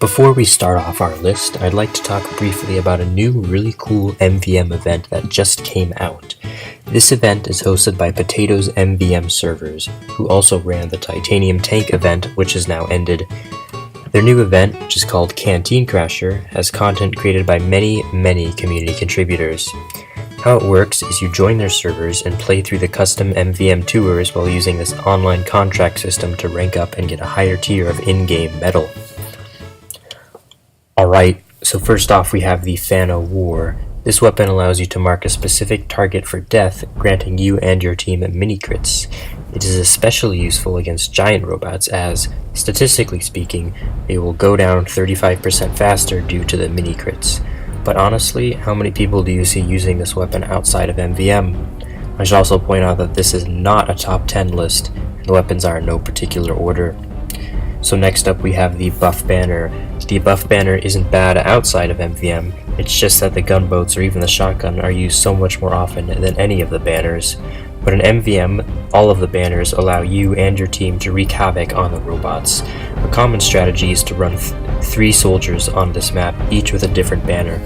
Before we start off our list, I'd like to talk briefly about a new really cool MvM event that just came out. This event is hosted by Potato's MvM servers, who also ran the Titanium Tank event, which has now ended. Their new event, which is called Canteen Crasher, has content created by many community contributors. How it works is you join their servers and play through the custom MvM tours while using this online contract system to rank up and get a higher tier of in-game metal. Alright, so first off we have the Fan o' War. This weapon allows you to mark a specific target for death, granting you and your team mini crits. It is especially useful against giant robots as, statistically speaking, they will go down 35% faster due to the mini crits. But honestly, how many people do you see using this weapon outside of MvM? I should also point out that this is not a top 10 list, and the weapons are in no particular order. So next up we have the Buff Banner. The Buff Banner isn't bad outside of MvM, it's just that the gunboats or even the shotgun are used so much more often than any of the banners. But in MvM, all of the banners allow you and your team to wreak havoc on the robots. A common strategy is to run 3 soldiers on this map, each with a different banner.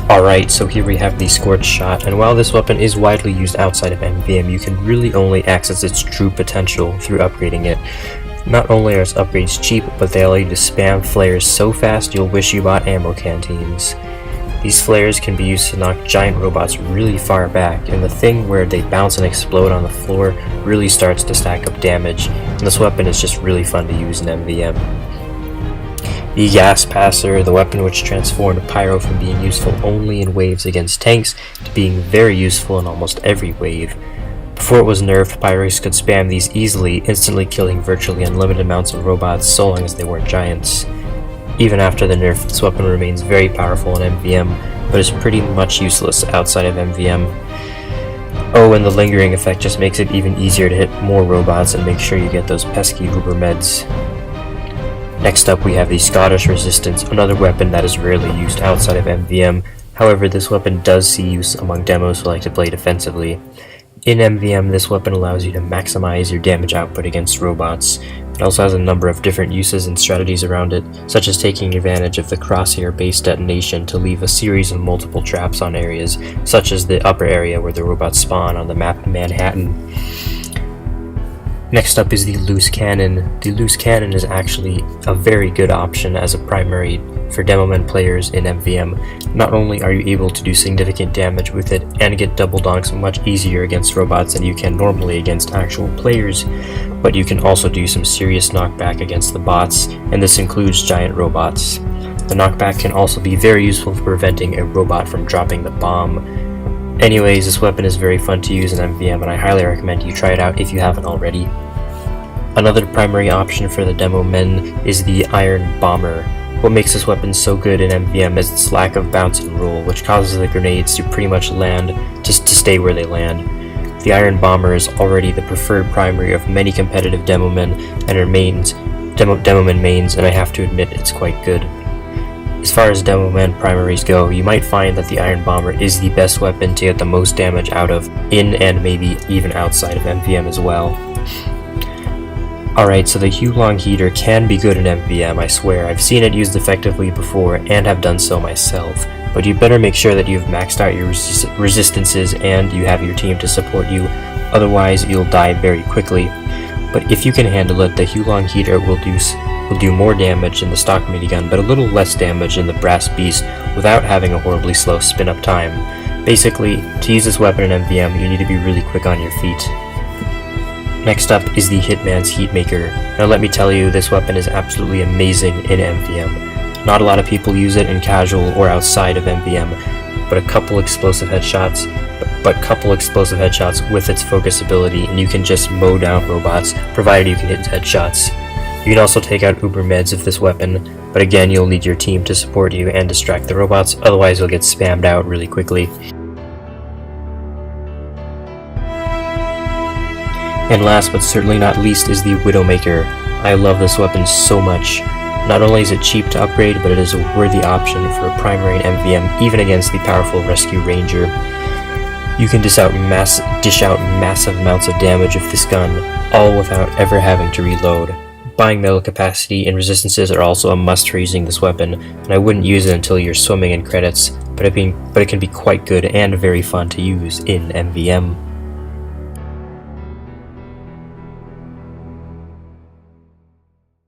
Alright, so here we have the Scorch Shot, and while this weapon is widely used outside of MvM, you can really only access its true potential through upgrading it. Not only are its upgrades cheap, but they allow you to spam flares so fast you'll wish you bought ammo canteens. These flares can be used to knock giant robots really far back, and the thing where they bounce and explode on the floor really starts to stack up damage, and this weapon is just really fun to use in MvM. The Gas Passer, the weapon which transformed Pyro from being useful only in waves against tanks to being very useful in almost every wave. Before it was nerfed, Pyros could spam these easily, instantly killing virtually unlimited amounts of robots so long as they weren't giants. Even after the nerf, this weapon remains very powerful in MvM, but is pretty much useless outside of MvM. Oh, and the lingering effect just makes it even easier to hit more robots and make sure you get those pesky Uber meds. Next up we have the Scottish Resistance, another weapon that is rarely used outside of MvM. However, this weapon does see use among demos who like to play defensively. In MvM, this weapon allows you to maximize your damage output against robots. It also has a number of different uses and strategies around it, such as taking advantage of the crosshair-based detonation to leave a series of multiple traps on areas, such as the upper area where the robots spawn on the map Manhattan. Next up is the Loose Cannon. The Loose Cannon is actually a very good option as a primary for Demoman players in MvM. Not only are you able to do significant damage with it and get double donks much easier against robots than you can normally against actual players, but you can also do some serious knockback against the bots, and this includes giant robots. The knockback can also be very useful for preventing a robot from dropping the bomb. Anyways, this weapon is very fun to use in MvM, and I highly recommend you try it out if you haven't already. Another primary option for the demo men is the Iron Bomber. What makes this weapon so good in MvM is its lack of bounce and roll, which causes the grenades to pretty much land just to stay where they land. The Iron Bomber is already the preferred primary of many competitive demo men and demo men mains, and I have to admit it's quite good. As far as demo men primaries go, you might find that the Iron Bomber is the best weapon to get the most damage out of in and maybe even outside of MvM as well. Alright, so the Huo-Long Heater can be good in MvM, I swear. I've seen it used effectively before and have done so myself, but you better make sure that you've maxed out your resistances and you have your team to support you, otherwise you'll die very quickly. But if you can handle it, the Huo-Long Heater will do more damage than the stock minigun, but a little less damage than the Brass Beast without having a horribly slow spin-up time. Basically, to use this weapon in MvM, you need to be really quick on your feet. Next up is the Hitman's Heatmaker. Now let me tell you, this weapon is absolutely amazing in MvM. Not a lot of people use it in casual or outside of MvM, but couple explosive headshots with its focus ability, and you can just mow down robots, provided you can hit headshots. You can also take out Uber meds with this weapon, but again you'll need your team to support you and distract the robots, otherwise you'll get spammed out really quickly. And last but certainly not least is the Widowmaker. I love this weapon so much. Not only is it cheap to upgrade, but it is a worthy option for a primary in MvM, even against the powerful Rescue Ranger. You can dish out massive amounts of damage with this gun, all without ever having to reload. buying metal capacity and resistances are also a must for using this weapon, and I wouldn't use it until you're swimming in credits, but it can be quite good and very fun to use in MvM.